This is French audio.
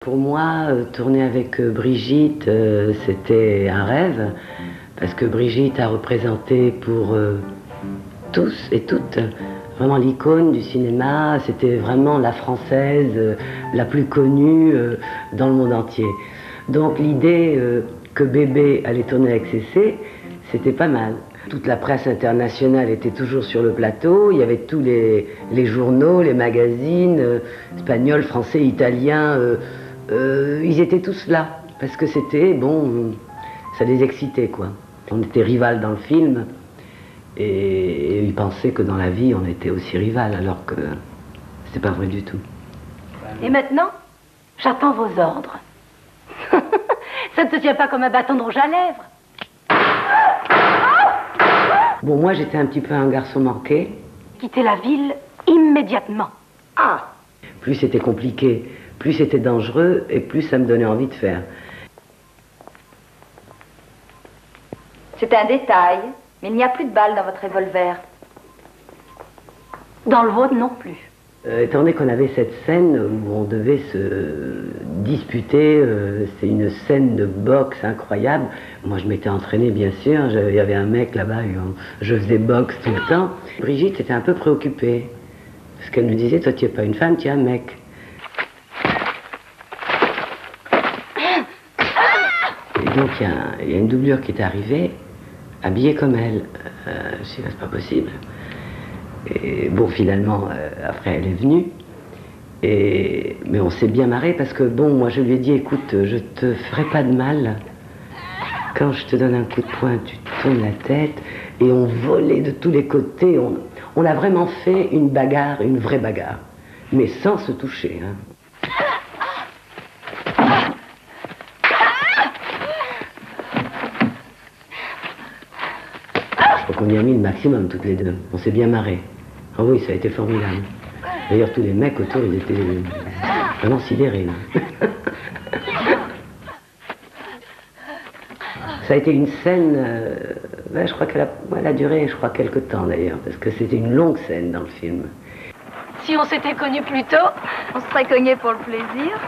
Pour moi, tourner avec Brigitte, c'était un rêve, parce que Brigitte a représenté pour tous et toutes vraiment l'icône du cinéma. C'était vraiment la française la plus connue dans le monde entier. Donc l'idée que Bébé allait tourner avec Cécé, c'était pas mal. Toute la presse internationale était toujours sur le plateau, il y avait tous les journaux, les magazines, espagnols, français, italiens, ils étaient tous là, parce que c'était, bon, ça les excitait, quoi. On était rivales dans le film, et ils pensaient que dans la vie, on était aussi rivales, alors que c'était pas vrai du tout. Et maintenant, j'attends vos ordres. Ça ne te tient pas comme un bâton de rouge à lèvres. Bon, moi, j'étais un petit peu un garçon manqué. Quittez la ville immédiatement. Ah! Plus c'était compliqué, plus c'était dangereux, et plus ça me donnait envie de faire. C'est un détail, mais il n'y a plus de balles dans votre revolver. Dans le vôtre non plus. Étant donné qu'on avait cette scène où on devait se disputer, c'est une scène de boxe incroyable. Moi, je m'étais entraînée, bien sûr. Il y avait un mec là-bas, je faisais boxe tout le temps. Brigitte était un peu préoccupée. Parce qu'elle me disait, toi, tu n'es pas une femme, tu es un mec. Et donc, il y a une doublure qui est arrivée, habillée comme elle. Je me suis dit, c'est pas possible. Et bon, finalement, après, elle est venue. Mais on s'est bien marré parce que, bon, moi, je lui ai dit, écoute, je te ferai pas de mal. Quand je te donne un coup de poing, tu tournes la tête. Et on volait de tous les côtés. On a vraiment fait une bagarre, une vraie bagarre. Mais sans se toucher, hein. On y a mis le maximum toutes les deux. On s'est bien marré. Ah oui, ça a été formidable. D'ailleurs, tous les mecs autour, ils étaient vraiment sidérés. Ça a été une scène, je crois qu'elle a duré, je crois, quelque temps d'ailleurs, parce que c'était une longue scène dans le film. Si on s'était connus plus tôt, on se serait cogné pour le plaisir.